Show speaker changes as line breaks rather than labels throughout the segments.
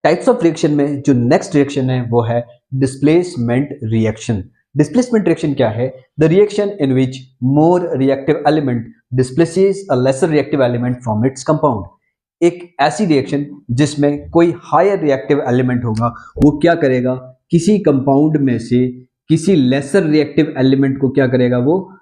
Types of reaction में जो next reaction है वो है डिस्प्लेसमेंट रिएक्शन। डिस्प्लेसमेंट रिएक्शन क्या है? The reaction in which more reactive element displaces a lesser reactive element from its compound. एक ऐसी रिएक्शन जिसमें कोई हायर रिएक्टिव एलिमेंट होगा, वो क्या करेगा, किसी कंपाउंड में से किसी लेसर रिएक्टिव एलिमेंट को क्या करेगा, वो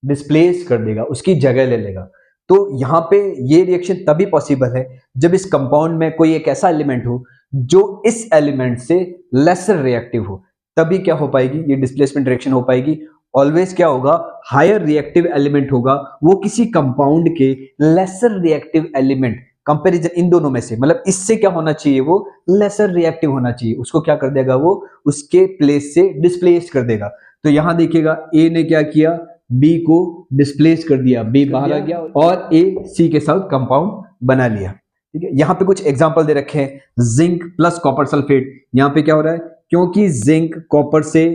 डिस्प्लेस कर देगा, उसकी जगह ले लेगा। तो यहाँ पे ये रिएक्शन तभी पॉसिबल है जब इस कंपाउंड में कोई एक ऐसा एलिमेंट हो जो इस एलिमेंट से लेसर रिएक्टिव हो, तभी क्या हो पाएगी, ये डिस्प्लेसमेंट रिएक्शन हो पाएगी। ऑलवेज क्या होगा, हायर रिएक्टिव एलिमेंट होगा, वो किसी कंपाउंड के लेसर रिएक्टिव एलिमेंट, कंपैरिजन इन दोनों में से, मतलब इससे क्या होना चाहिए, वो लेसर रिएक्टिव होना चाहिए, उसको क्या कर देगा, वो उसके प्लेस से डिस्प्लेस कर देगा। तो यहां देखिएगा ए ने क्या किया, बी को डिस्प्लेस कर दिया, बी बाहर आ गया और ए सी के साथ कंपाउंड बना लिया। ठीक है, यहाँ पे कुछ एग्जांपल दे रखे हैं, जिंक प्लस कॉपर सल्फेट। यहाँ पे क्या हो रहा है, क्योंकि जिंक कॉपर से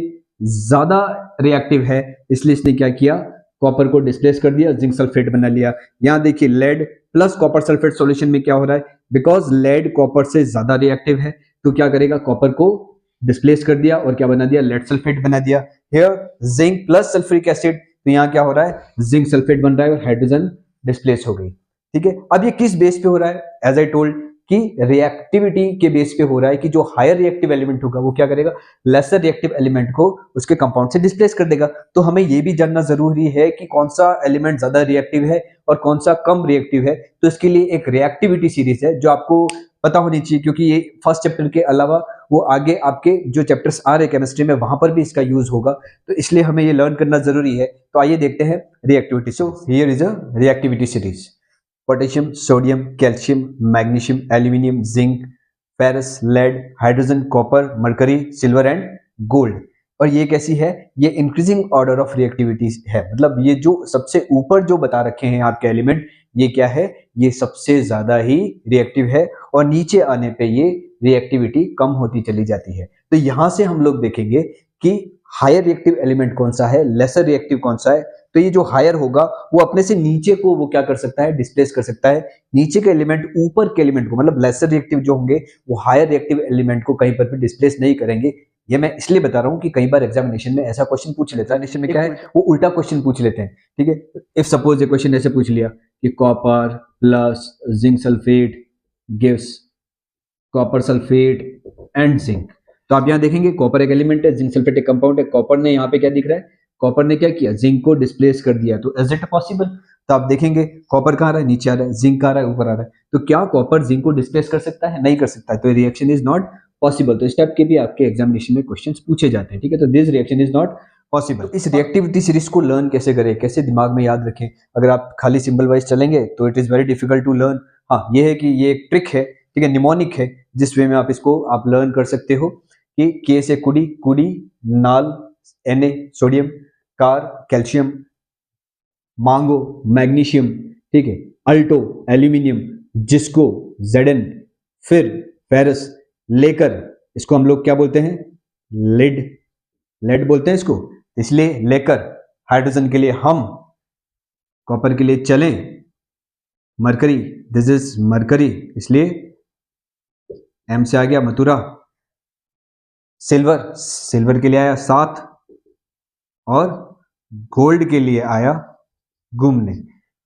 ज्यादा रिएक्टिव है इसलिए इसने क्या किया, कॉपर को डिस्प्लेस कर दिया, जिंक सल्फेट बना लिया। यहाँ देखिए lead plus copper sulphate solution में क्या हो रहा है, बिकॉज लेड कॉपर से ज्यादा रिएक्टिव है तो क्या करेगा, कॉपर को डिस्प्लेस कर दिया और क्या बना दिया, लेड सल्फेट बना दिया। Here zinc plus sulphuric acid, तो यहाँ क्या हो रहा है, जिंक सल्फेट बन रहा है और हाइड्रोजन डिस्प्लेस हो गई। ठीक है, अब ये किस बेस पे हो रहा है, एज आई टोल्ड कि रिएक्टिविटी के बेस पे हो रहा है कि जो हायर रिएक्टिव एलिमेंट होगा वो क्या करेगा, लेसर रिएक्टिव एलिमेंट को उसके कंपाउंड से डिस्प्लेस कर देगा। तो हमें ये भी जानना जरूरी है कि कौन सा एलिमेंट ज्यादा रिएक्टिव है और कौन सा कम रिएक्टिव है। तो इसके लिए एक रिएक्टिविटी सीरीज है जो आपको पता होनी चाहिए, क्योंकि ये फर्स्ट चैप्टर के अलावा वो आगे आपके जो चैप्टर्स आ रहे हैं केमिस्ट्री में वहां पर भी इसका यूज होगा, तो इसलिए हमें ये लर्न करना जरूरी है। तो आइए देखते हैं reactivity. So here is a reactivity series, potassium, sodium, calcium, magnesium, aluminium, zinc, ferrous, lead, hydrogen, copper, mercury, silver and gold. और ये कैसी है, ये इंक्रीजिंग ऑर्डर ऑफ रिएक्टिविटी है, मतलब ये जो सबसे ऊपर जो बता रखे हैं आपके एलिमेंट, ये क्या है, ये सबसे ज्यादा ही रिएक्टिव है और नीचे आने पे ये रिएक्टिविटी कम होती चली जाती है। तो यहां से हम लोग देखेंगे कि हायर रिएक्टिव एलिमेंट कौन सा है, लेसर रिएक्टिव कौन सा है। तो ये जो हायर होगा वो अपने से नीचे को वो क्या कर सकता है, डिस्प्लेस कर सकता है। नीचे के एलिमेंट ऊपर के एलिमेंट को, मतलब लेसर रिएक्टिव जो होंगे वो हायर रिएक्टिव एलिमेंट को कहीं पर भी डिस्प्लेस नहीं करेंगे। ये मैं इसलिए बता रहा हूं कि कई बार एग्जामिनेशन में ऐसा क्वेश्चन पूछ लेता है, एग्जामिनेशन में क्या है, वो उल्टा क्वेश्चन पूछ लेते हैं। ठीक है, इफ सपोज ये क्वेश्चन ऐसे पूछ लिया कि copper plus zinc sulphate gives copper sulphate and zinc. तो आप यहाँ देखेंगे कॉपर एक एलिमेंट है, जिंक सल्फेट एक कंपाउंड है। कॉपर ने यहाँ पे क्या दिख रहा है, कॉपर ने क्या किया, जिंक को डिस्प्लेस कर दिया। तो इज इट पॉसिबल, तो आप देखेंगे कॉपर कहाँ रहा है, नीचे आ रहा है, जिंक कहाँ रहा है, ऊपर आ रहा है। तो क्या कॉपर जिंक को डिस्प्लेस कर सकता है, नहीं कर सकता है, तो रिएक्शन इज नॉट पॉसिबल। तो इस टाइप के भी आपके एग्जामिनेशन में क्वेश्चंस पूछे जाते हैं। ठीक है, तो this reaction is not possible. तो इस रिएक्टिविटी सीरीज को लर्न कैसे करें, कैसे दिमाग में याद रखें, अगर आप खाली सिंबल वाइज चलेंगे तो it is very difficult to learn. हाँ, ये है कि ये एक ट्रिक है, ठीक है, निमोनिक है, जिस वे में आप इसको आप लर्न कर सकते हो कि के से कुड़ी, कुड़ी नाल Na सोडियम, कार कैल्शियम, मांगो मैग्नीशियम, ठीक है, अल्टो एल्यूमिनियम, जिस्को Zn, फिर फेरस, लेकर, इसको हम लोग क्या बोलते हैं, लेड, लेड बोलते हैं इसको, इसलिए लेकर। हाइड्रोजन के लिए हम, कॉपर के लिए चलें, मरकरी, दिस इज मरकरी, इसलिए एम से आ गया मथुरा। सिल्वर, सिल्वर के लिए आया साथ, और गोल्ड के लिए आया घूमने।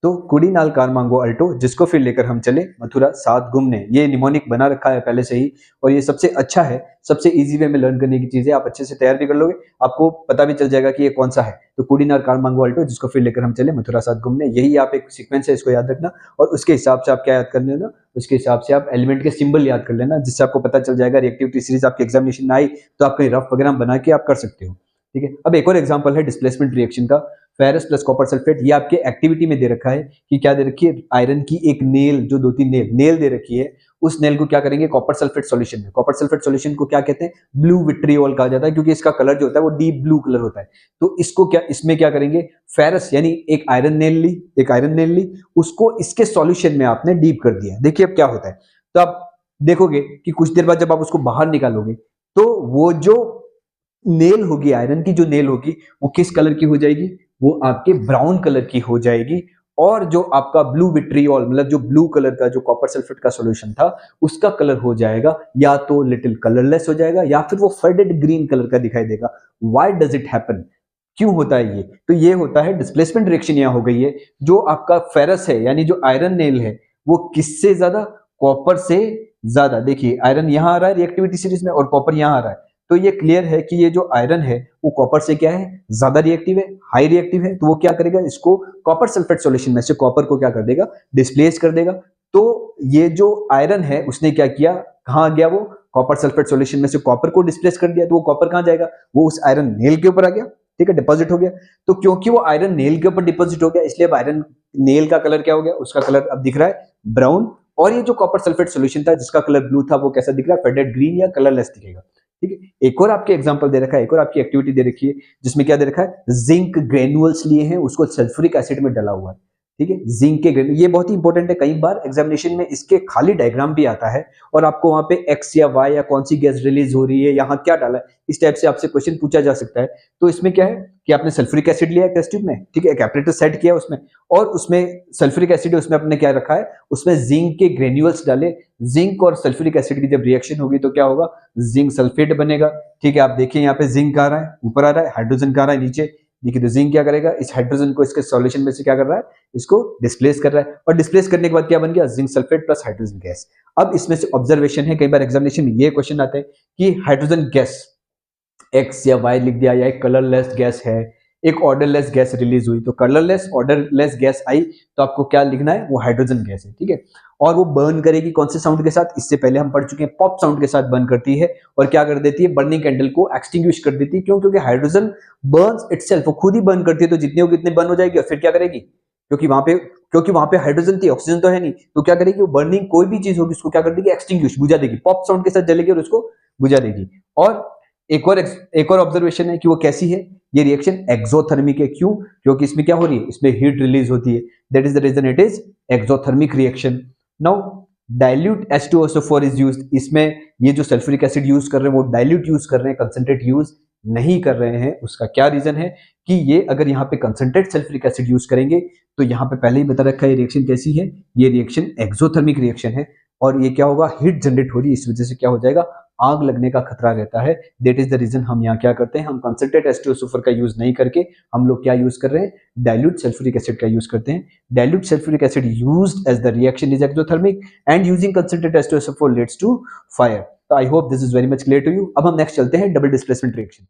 तो कुड़ी नाल कार मांगो अल्टो, जिसको फिर लेकर हम चले मथुरा साथ घूमने। ये निमोनिक बना रखा है पहले से ही, और ये सबसे अच्छा है, सबसे इजी वे में लर्न करने की चीज है। आप अच्छे से तैयार भी कर लोगे, आपको पता भी चल जाएगा कि ये कौन सा है। तो कुड़ी नाल कार मांगो अल्टो, जिसको फिर लेकर हम चले मथुरा साथ घूमने, यही आप एक सीक्वेंस है, इसको याद रखना। और उसके हिसाब से आप क्या याद कर लेना, उसके हिसाब से आप एलिमेंट के सिंबल याद कर लेना, जिससे आपको पता चल जाएगा रिएक्टिविटी सीरीज आपके एग्जामिनेशन में आई तो आप कहीं रफ वगैरह बना के आप कर सकते हो। ठीक है, अब एक और एग्जांपल है डिस्प्लेसमेंट रिएक्शन का, फेरस प्लस कॉपर सल्फेट। ये आपके एक्टिविटी में दे रखा है कि क्या दे रखी है, आयरन की एक नेल, जो 2-3 नेल दे रखी है, उस नेल को क्या करेंगे, कॉपर सल्फेट सॉल्यूशन में। कॉपर सल्फेट सॉल्यूशन को क्या कहते हैं, ब्लू विट्रियोल कहा जाता है, क्योंकि इसका कलर जो होता है वो डीप ब्लू कलर होता है। तो इसको क्या, इसमें क्या करेंगे, फेरस यानी एक आयरन नेल ली, उसको इसके सॉल्यूशन में आपने डीप कर दिया। देखिए अब क्या होता है, तो आप देखोगे कि कुछ देर बाद जब आप उसको बाहर निकालोगे तो वो जो नेल होगी, आयरन की जो नेल होगी, वो किस कलर की हो जाएगी, वो आपके ब्राउन कलर की हो जाएगी। और जो आपका ब्लू विट्रियोल मतलब जो ब्लू कलर का जो कॉपर सल्फेट का सॉल्यूशन था उसका कलर हो जाएगा या तो लिटिल कलरलेस हो जाएगा या फिर वो फेडेड ग्रीन कलर का दिखाई देगा। Why does it happen? क्यों होता है ये? तो ये होता है डिस्प्लेसमेंट रिएक्शन यहाँ हो गई है। जो आपका फेरस है यानी जो आयरन नेल है वो किससे ज्यादा? कॉपर से ज्यादा। देखिए आयरन यहाँ आ रहा है रिएक्टिविटी सीरीज में और कॉपर यहाँ आ रहा है, तो ये क्लियर है कि ये जो आयरन है वो कॉपर से क्या है? ज्यादा रिएक्टिव है, हाई रिएक्टिव है। तो वो क्या करेगा? इसको कॉपर सल्फेट सॉल्यूशन में से कॉपर को क्या कर देगा? डिस्प्लेस कर देगा। तो ये जो आयरन है उसने क्या किया? कहाँ गया वो? कॉपर सल्फेट सॉल्यूशन में से कॉपर को डिस्प्लेस कर दिया। तो वो कॉपर कहाँ जाएगा? वो उस आयरन नेल के ऊपर आ गया, ठीक है, डिपॉजिट हो गया। तो क्योंकि वो आयरन नेल के ऊपर डिपॉजिट हो गया इसलिए अब आयरन नेल का कलर क्या हो गया? उसका कलर अब दिख रहा है ब्राउन। और ये जो कॉपर सल्फेट सॉल्यूशन था जिसका कलर ब्लू था वो कैसा दिख रहा है? फेडेड ग्रीन या कलरलेस दिखेगा, ठीक है। एक और आपके एग्जांपल दे रखा है, एक और आपकी एक्टिविटी दे रखी है जिसमें क्या दे रखा है? जिंक ग्रेन्यूल्स लिए हैं, उसको सल्फ्यूरिक एसिड में डाला हुआ है, ठीक है। जिंक के ग्रेन्यूल, ये बहुत ही इंपॉर्टेंट है, कई बार एग्जामिनेशन में इसके खाली डायग्राम भी आता है और आपको वहां पे एक्स या वाई या कौन सी गैस रिलीज हो रही है, यहाँ क्या डाला है, इस टाइप से आपसे क्वेश्चन पूछा जा सकता है। तो इसमें क्या है कि आपने सल्फ्यूरिक एसिड लिया है टेस्ट ट्यूब में, ठीक है, एक एपरेटस सेट किया उसमें और उसमें सल्फ्यूरिक एसिड उसमें आपने क्या रखा है? उसमें जिंक के ग्रेन्यूल्स डाले। जिंक और सल्फ्यूरिक एसिड की जब रिएक्शन होगी तो क्या होगा? जिंक सल्फेट बनेगा, ठीक है। आप देखिए यहाँ पे जिंक आ रहा है, ऊपर आ रहा है, हाइड्रोजन का आ रहा है नीचे। देखिए तो जिंक क्या करेगा? इस हाइड्रोजन को इसके सॉल्यूशन में से क्या कर रहा है? इसको डिस्प्लेस कर रहा है और डिस्प्लेस करने के बाद क्या बन गया? Zinc sulphate plus hydrogen gas. अब इसमें से ऑब्जर्वेशन है, कई बार एग्जामिनेशन में ये क्वेश्चन आते हैं कि हाइड्रोजन गैस एक्स या वाई लिख दिया या एक कलरलेस गैस है, एक ऑर्डरलेस गैस रिलीज हुई, तो कलरलेस ऑर्डरलेस गैस आई तो आपको क्या लिखना है? वो हाइड्रोजन गैस है, ठीक है। और वो बर्न करेगी कौन से साउंड के साथ? इससे पहले हम पढ़ चुके हैं, पॉप साउंड के साथ बर्न करती है और क्या कर देती है? बर्निंग कैंडल को एक्सटिंग्विश कर देती है। क्यों? क्योंकि हाइड्रोजन बर्न्स इटसेल्फ, वो खुद ही बर्न करती है, तो जितनी होगी उतनी बर्न हो जाएगी और फिर क्या करेगी? क्योंकि वहां पे हाइड्रोजन थी, ऑक्सीजन तो है नहीं, तो क्या करेगी? वो बर्निंग कोई भी चीज होगी उसको क्या कर देगी? एक्सटिंग्विश, बुझा देगी, पॉप साउंड के साथ जलेगी और उसको बुझा देगी। और एक और ऑब्जर्वेशन है कि वो कैसी है? ये रिएक्शन एक्सोथर्मिक है। क्यों? क्योंकि इसमें क्या हो रही है? इसमें हीट रिलीज होती है, that is the reason it is exothermic reaction. Now dilute H2SO4 is used. इसमें ये जो सल्फ्यूरिक एसिड यूज कर रहे हैं वो डाइल्यूट यूज कर रहे हैं, कंसंट्रेट यूज नहीं कर रहे हैं। उसका क्या रीजन है कि ये अगर यहाँ पे कंसंट्रेट सल्फ्यूरिक एसिड यूज करेंगे तो यहाँ पे पहले ही बता रखा है ये रिएक्शन कैसी है? ये रिएक्शन एक्सोथर्मिक रिएक्शन है और ये क्या होगा? हीट जनरेट हो रही है, इस वजह से क्या हो जाएगा? आग लगने का खतरा रहता है। दैट इज द रीजन हम यहाँ क्या करते हैं? हम कंसंट्रेट H2SO4 का यूज नहीं करके हम लोग क्या यूज कर रहे हैं? डाइल्यूट सल्फ्यूरिक एसिड का यूज करते हैं। Dilute sulphuric acid used as the reaction is exothermic and using concentrate H2SO4 leads to fire. तो I hope this is very much clear to you. अब हम नेक्स्ट चलते हैं डबल डिस्प्लेसमेंट रिएक्शन।